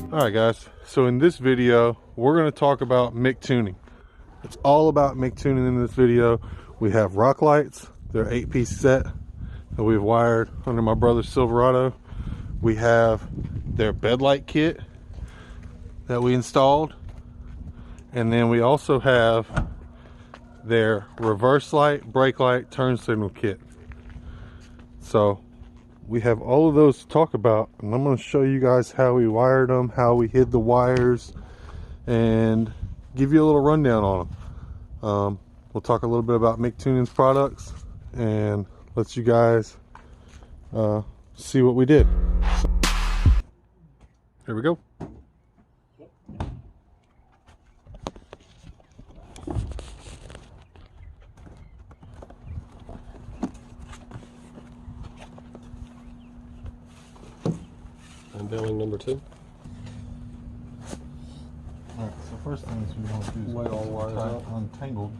Alright guys, so in this video we're going to talk about Mictuning. It's all about Mictuning in this video. We have rock lights, they're 8-piece set that we've wired under my brother's Silverado. We have their bed light kit that we installed, and then we also have their reverse light, brake light, turn signal kit. So we have all of those to talk about, and I'm going to show you guys how we wired them, how we hid the wires, and give you a little rundown on them. We'll talk a little bit about Mictuning's products and let you guys see what we did. So, here we go. Unveiling number 2. Alright, so first thing we want to do is lay all wires out. Untangled.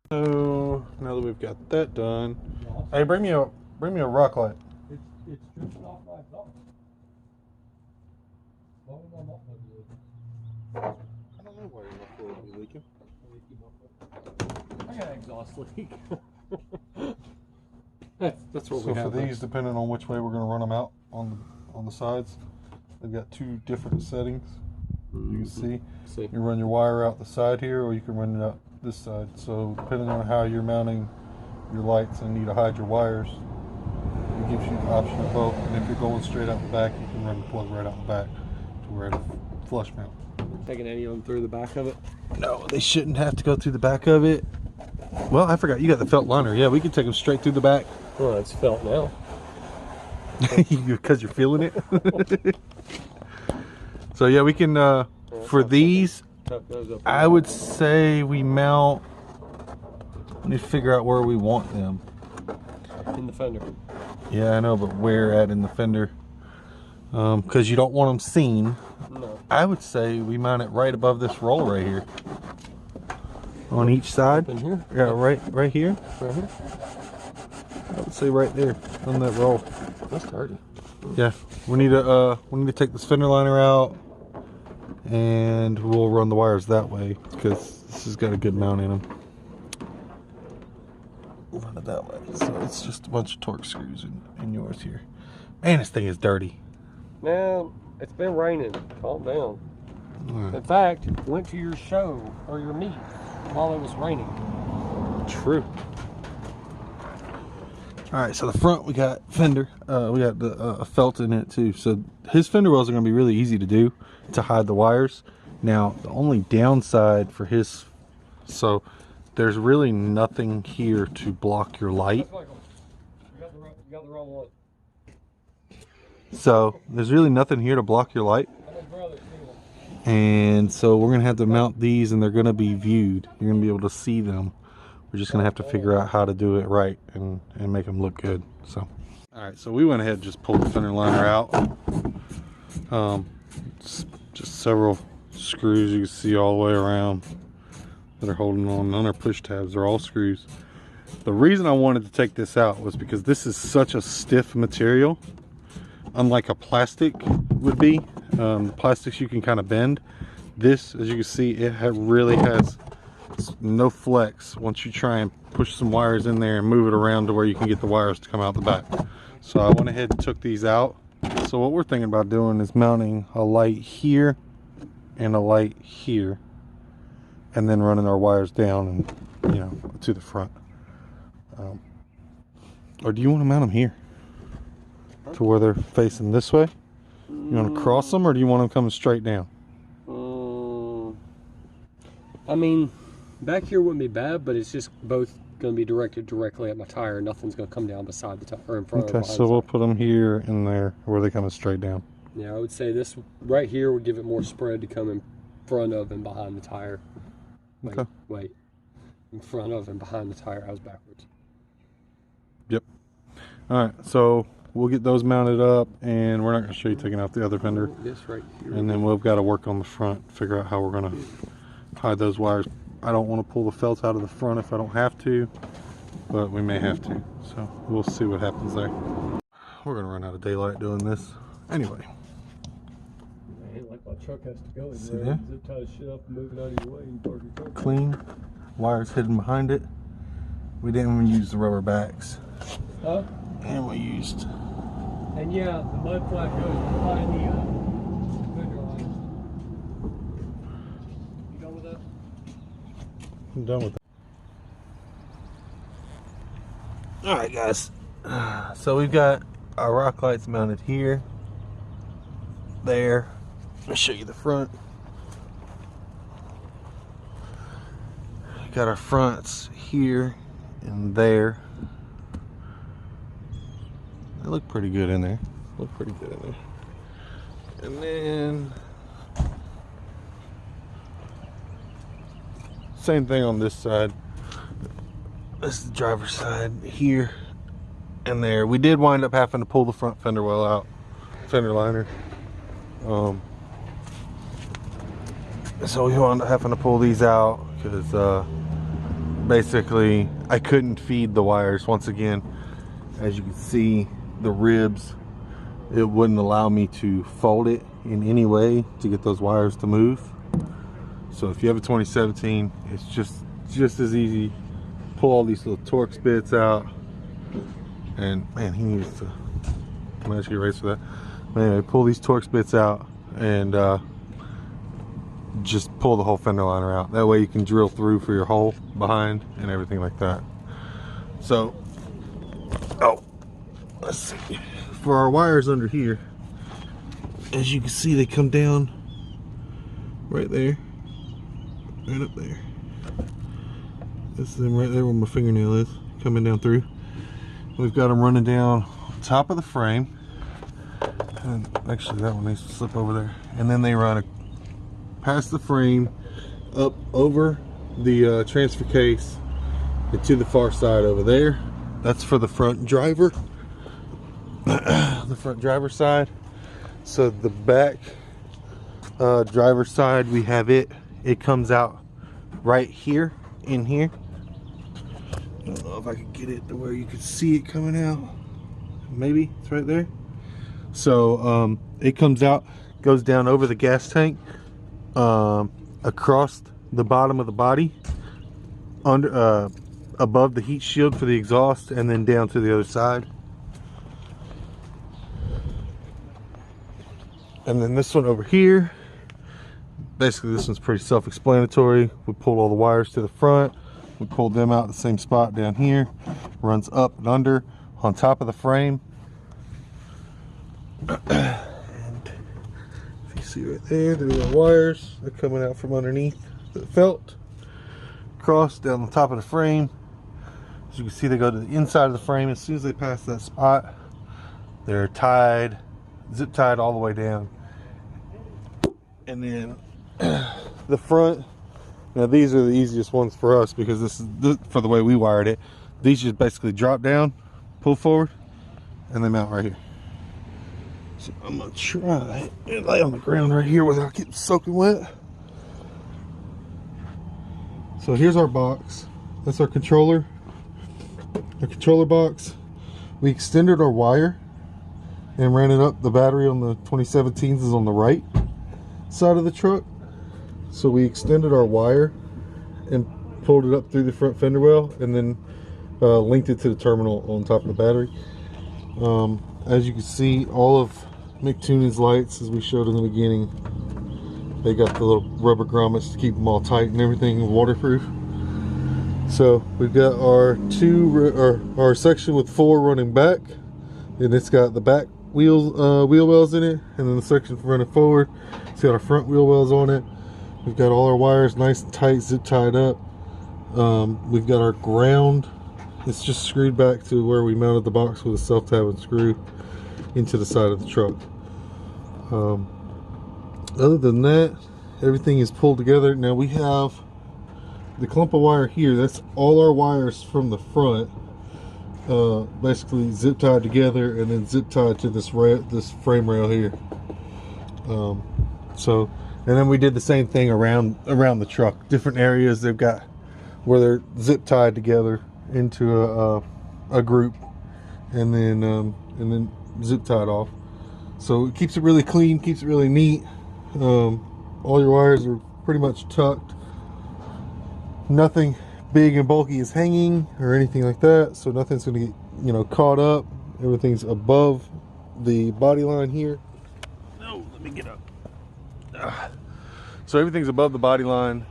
So now that we've got that done, hey, bring me a rock light. It's dripping off my exhaust. Why would my muffler be leaking? I don't know why your muffler would be leaking. I got an exhaust leak. that's what So we have. for these, depending on which way we're going to run them out on the sides, they've got 2 different settings. You can see. You can run your wire out the side here, or you can run it out this side. So depending on how you're mounting your lights and need to hide your wires, it gives you the option of both. And if you're going straight out the back, you can run the plug right out the back to where it'll flush mount. Taking any of them through the back of it? No, they shouldn't have to go through the back of it. Well, I forgot, you got the felt liner. Yeah, we can take them straight through the back. Well, it's felt now. Because you're feeling it. So yeah, we can, for these, I would say we mount, we need to figure out where we want them. In the fender. Yeah, I know, but where at in the fender? Because you don't want them seen. No. I would say we mount it right above this roll right here. On each side. In here? Yeah, right here. Right here? I would say right there on that roll. That's dirty. Yeah, we need to take this fender liner out, and we'll run the wires that way because this has got a good mount in them. We'll run it that way. So it's just a bunch of torque screws in yours here. Man, this thing is dirty. Man, it's been raining. Calm down. Right. In fact, went to your show or your meet while it was raining. True. All right, so the front we got fender. We got the felt in it too. So his fender wells are going to be really easy to do to hide the wires. Now the only downside for his, so there's really nothing here to block your light. You got the wrong one. So there's really nothing here to block your light. And so we're going to have to mount these, and they're going to be viewed. You're going to be able to see them. We're just going to have to figure out how to do it right and make them look good. So, all right, so we went ahead and just pulled the fender liner out. Just several screws you can see all the way around that are holding on. None are push tabs, they're all screws. The reason I wanted to take this out was because this is such a stiff material, unlike a plastic would be. Plastics you can kind of bend. This, as you can see, it really has no flex once you try and push some wires in there and move it around to where you can get the wires to come out the back. So I went ahead and took these out. So what we're thinking about doing is mounting a light here and a light here, and then running our wires down and, you know, to the front. Or do you want to mount them here to where they're facing this way? You want to cross them, or do you want them coming straight down? I mean, back here wouldn't be bad, but it's just both going to be directed directly at my tire. Nothing's going to come down beside the tire or in front of Okay, so we'll put them here and there where they coming straight down. Yeah, I would say this right here would give it more spread to come in front of and behind the tire. Wait. In front of and behind the tire. I was backwards. Yep. All right, so we'll get those mounted up, and we're not going to show you taking out the other fender. This right here. And then we've got to work on the front, figure out how we're going to hide those wires. I don't want to pull the felt out of the front if I don't have to, but we may have to. So we'll see what happens there. We're going to run out of daylight doing this. Anyway. Man, like my truck has to go in See there. there? Zip tie the shit up and move it out of your way and park your truck. Clean. Wires hidden behind it. We didn't even use the rubber backs. Huh? And we used. And yeah, the mud flap goes behind the fender line. You done with that? I'm done with that. Alright guys. So we've got our rock lights mounted here. There. Let me show you the front. Got our fronts here and there. They look pretty good in there. Look pretty good in there. And then same thing on this side. This is the driver's side here and there. We did wind up having to pull the front fender well out, fender liner. So we wound up having to pull these out because basically I couldn't feed the wires. Once again, as you can see, the ribs, it wouldn't allow me to fold it in any way to get those wires to move. So if you have a 2017, it's just as easy. Pull all these little Torx bits out, and man, he needs to. I'm gonna actually erase for that. But anyway, pull these Torx bits out and just pull the whole fender liner out. That way you can drill through for your hole behind and everything like that. So, let's see. For our wires under here, as you can see, they come down right there, right up there. This is them right there where my fingernail is, coming down through. We've got them running down top of the frame. And actually that one needs to slip over there. And then they run past the frame, up over the transfer case, and to the far side over there. That's for the front driver. The front driver side. So the back driver side, we have it comes out right here, in here. I don't know if I can get it to where you can see it coming out. Maybe it's right there. So it comes out, goes down over the gas tank, across the bottom of the body, under above the heat shield for the exhaust, and then down to the other side. And then this one over here, basically this one's pretty self-explanatory. We pulled all the wires to the front, we pulled them out the same spot down here, runs up and under on top of the frame. And if you see right there, there's our wires. They're coming out from underneath the felt, across down the top of the frame. As you can see, they go to the inside of the frame. As soon as they pass that spot, they're tied, zip tied all the way down. And then the front, now these are the easiest ones for us because this is for the way we wired it. These just basically drop down, pull forward, and they mount right here. So I'm gonna try and lay on the ground right here without getting soaking wet. So here's our box. That's our controller box. We extended our wire and ran it up. The battery on the 2017s is on the right side of the truck. So we extended our wire and pulled it up through the front fender well, and then linked it to the terminal on top of the battery. As you can see, all of Mictuning's lights, as we showed in the beginning, they got the little rubber grommets to keep them all tight and everything, waterproof. So we've got our our section with 4 running back, and it's got the back wheel wells in it, and then the section for running forward, it's got our front wheel wells on it. We've got all our wires nice and tight, zip tied up. We've got our ground. It's just screwed back to where we mounted the box with a self-tabbing screw into the side of the truck. Other than that, everything is pulled together. Now we have the clump of wire here. That's all our wires from the front. basically zip tied together and then zip tied to this frame rail here. So, and then we did the same thing around the truck. Different areas they've got where they're zip tied together into a group, and then zip tied off. So it keeps it really clean, keeps it really neat. All your wires are pretty much tucked. Nothing big and bulky is hanging or anything like that, so nothing's going to get, you know, caught up. Everything's above the body line here. No, let me get up. So everything's above the body line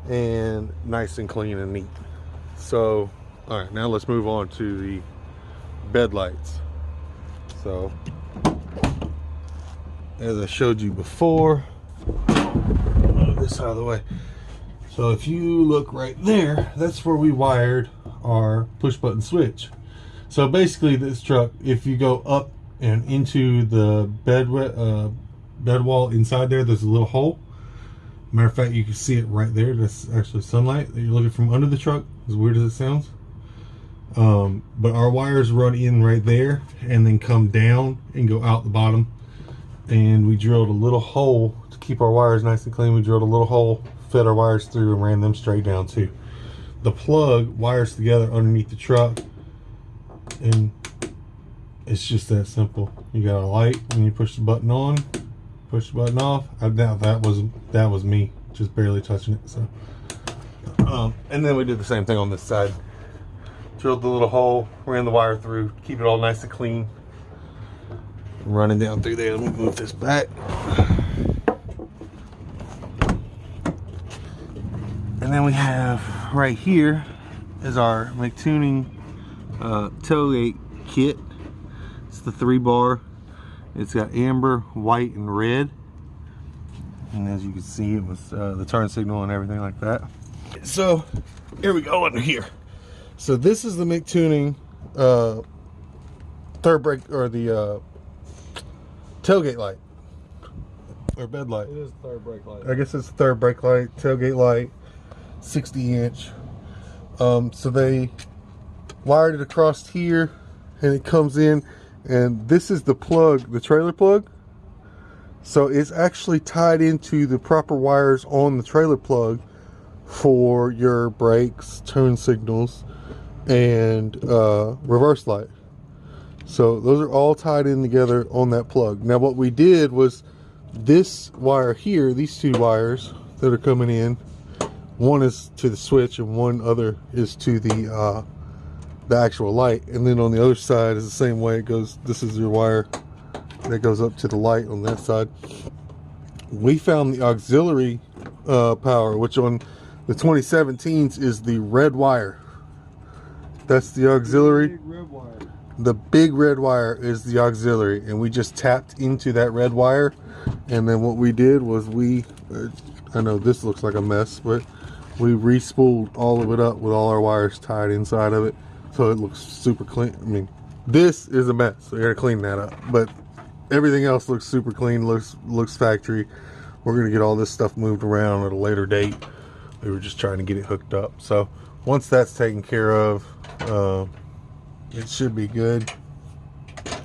and nice and clean and neat. So, all right, now let's move on to the bed lights. So, as I showed you before, move this out of the way. So if you look right there, that's where we wired our push button switch. So basically this truck, if you go up and into the bed wall inside there, there's a little hole. Matter of fact, you can see it right there. That's actually sunlight that you're looking from under the truck, as weird as it sounds. But our wires run in right there and then come down and go out the bottom. And we drilled a little hole to keep our wires nice and clean. We drilled a little hole, fed our wires through, and ran them straight down too. The plug wires together underneath the truck, and it's just that simple. You got a light when you push the button on, push the button off. I doubt that was me just barely touching it. So and then we did the same thing on this side. Drilled the little hole, ran the wire through, keep it all nice and clean. Running down through there. Let me move this back. And then we have right here is our Mictuning Tailgate kit. It's the 3-bar. It's got amber, white, and red. And as you can see, it was the turn signal and everything like that. So here we go under here. So this is the Mictuning third brake, or the tailgate light, or bed light. It is third brake light. I guess it's the third brake light, tailgate light, 60-inch. So they wired it across here, and it comes in, and this is the plug, the trailer plug. So it's actually tied into the proper wires on the trailer plug for your brakes, turn signals, and reverse light. So those are all tied in together on that plug. Now what we did was this wire here, these two wires that are coming in, one is to the switch and one other is to the actual light. And then on the other side is the same way it goes. This is your wire that goes up to the light on that side. We found the auxiliary power, which on the 2017s is the red wire. That's the auxiliary. Big red wire. The big red wire is the auxiliary, and we just tapped into that red wire. And then what we did was I know this looks like a mess, but we re-spooled all of it up with all our wires tied inside of it, so it looks super clean. I mean, this is a mess, so you gotta clean that up, but everything else looks super clean, looks factory. We're gonna get all this stuff moved around at a later date. We were just trying to get it hooked up. So once that's taken care of, it should be good.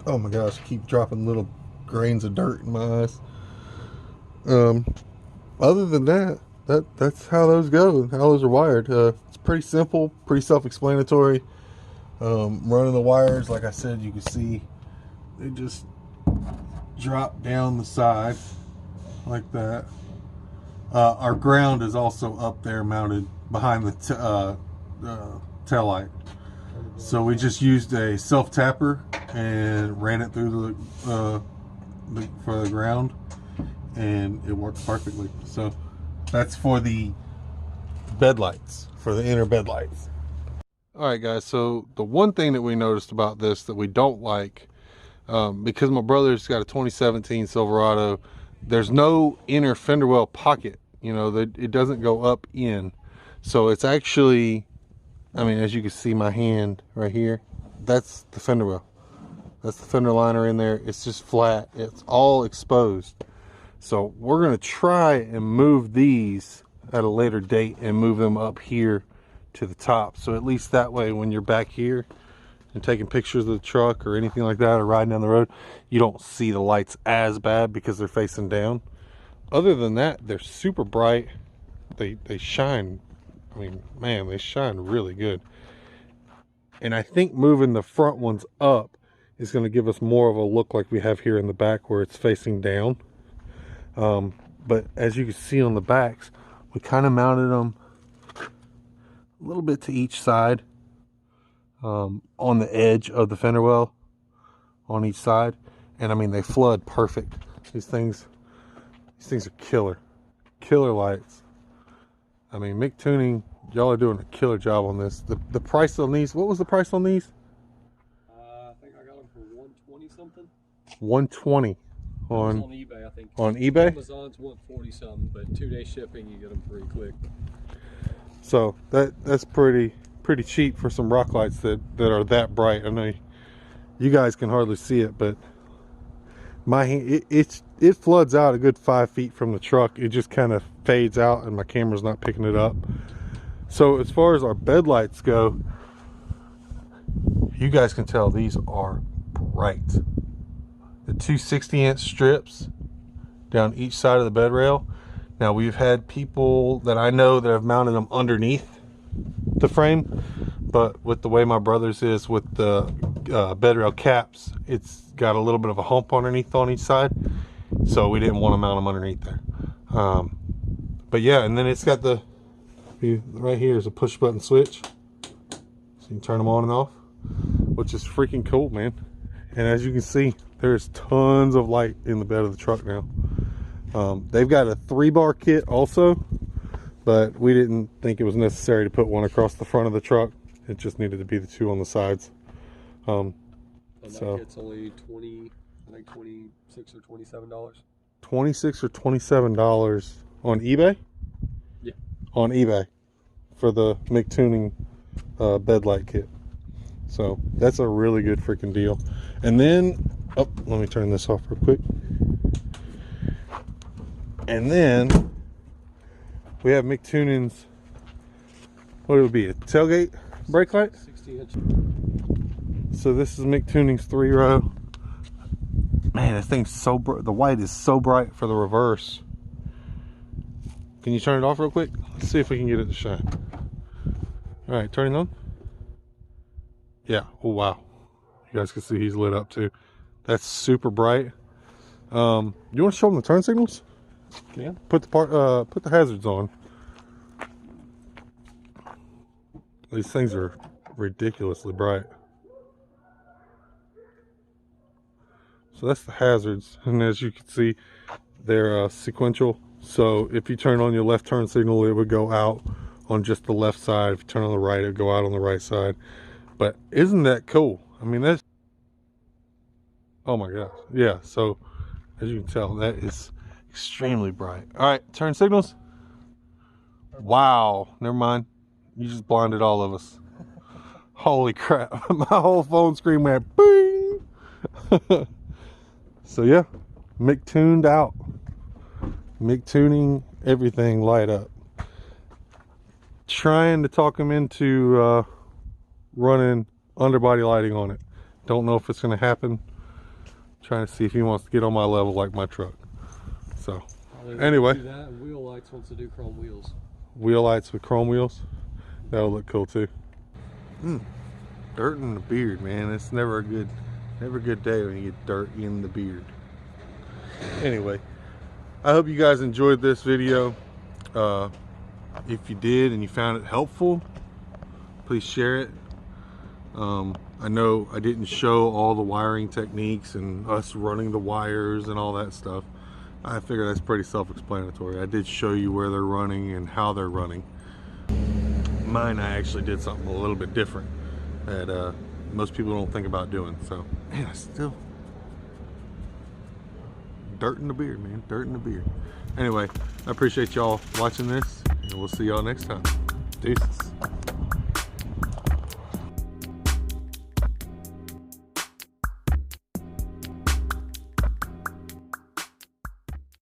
Oh my gosh, I keep dropping little grains of dirt in my eyes. Other than that, that's how those go, how those are wired. It's pretty simple, pretty self-explanatory. Running the wires, like I said, you can see they just drop down the side like that. Our ground is also up there, mounted behind the tail light. So we just used a self-tapper and ran it through for the ground, and it worked perfectly. So that's for the bed lights, for the inner bed lights. All right, guys, so the one thing that we noticed about this that we don't like, because my brother's got a 2017 Silverado, there's no inner fender well pocket, you know, that it doesn't go up in. So it's actually, I mean, as you can see my hand right here, that's the fender well. That's the fender liner in there. It's just flat. It's all exposed. So we're going to try and move these at a later date and move them up here to the top. So at least that way when you're back here, and taking pictures of the truck or anything like that, or riding down the road, you don't see the lights as bad because they're facing down. Other than that, they're super bright. They shine. I mean, man, they shine really good. And I think moving the front ones up is going to give us more of a look like we have here in the back where it's facing down. But as you can see on the backs, we kind of mounted them a little bit to each side, on the edge of the fender well on each side. And I mean, they flood perfect. These things are killer lights. I mean, Mictuning, y'all are doing a killer job on this. The price on these, what was the price on these? I think I got them for 120 something. 120 on eBay, I think. On eBay? Amazon's 140 something, but 2-day shipping, you get them pretty quick. So that's pretty cheap for some rock lights that are that bright. I know you guys can hardly see it, but my hand, it floods out a good 5 feet from the truck. It just kind of fades out and my camera's not picking it up. So as far as our bed lights go, you guys can tell these are bright. The two 60-inch strips down each side of the bed rail. Now, we've had people that I know that have mounted them underneath the frame, but with the way my brother's is with the bed rail caps, it's got a little bit of a hump underneath on each side, so we didn't want to mount them underneath there. But yeah, and then it's got right here is a push button switch, so you can turn them on and off, which is freaking cool, man. And as you can see, there's tons of light in the bed of the truck now. They've got a 3-bar kit also, but we didn't think it was necessary to put one across the front of the truck. It just needed to be the 2 on the sides. So that kit's only 20, I think 26 or $27. 26 or $27 on eBay? Yeah. On eBay for the Mictuning bed light kit. So that's a really good freaking deal. And then, oh, let me turn this off real quick. And then we have Mictuning's, what would it be, a tailgate brake light? 60-inch. So this is Mictuning's 3-row. Man, this thing's so bright. The white is so bright for the reverse. Can you turn it off real quick? Let's see if we can get it to shine. All right, turning on. Yeah, oh wow. You guys can see he's lit up too. That's super bright. You want to show them the turn signals? Yeah. Put the hazards on. These things are ridiculously bright. So that's the hazards, and as you can see, they're sequential. So if you turn on your left turn signal, it would go out on just the left side. If you turn on the right, it would go out on the right side. But isn't that cool? I mean, that's, oh my gosh. Yeah, so as you can tell, that is extremely bright. All right, turn signals. Wow, never mind. You just blinded all of us. Holy crap. My whole phone screen went bing. So yeah, Mictuned out. Mictuning everything light up. Trying to talk him into running underbody lighting on it. Don't know if it's going to happen. Trying to see if he wants to get on my level like my truck. So anyway, do that, and wheel lights wants to do chrome wheels. Wheel lights with chrome wheels. That'll look cool too. Dirt in the beard, man. It's never a good day when you get dirt in the beard. Anyway, I hope you guys enjoyed this video. If you did and you found it helpful, please share it. I know I didn't show all the wiring techniques and us running the wires and all that stuff. I figure that's pretty self-explanatory. I did show you where they're running and how they're running. Mine, I actually did something a little bit different that most people don't think about doing. So, man, I still dirt in the beard, man. Dirt in the beard. Anyway, I appreciate y'all watching this, and we'll see y'all next time. Deuces.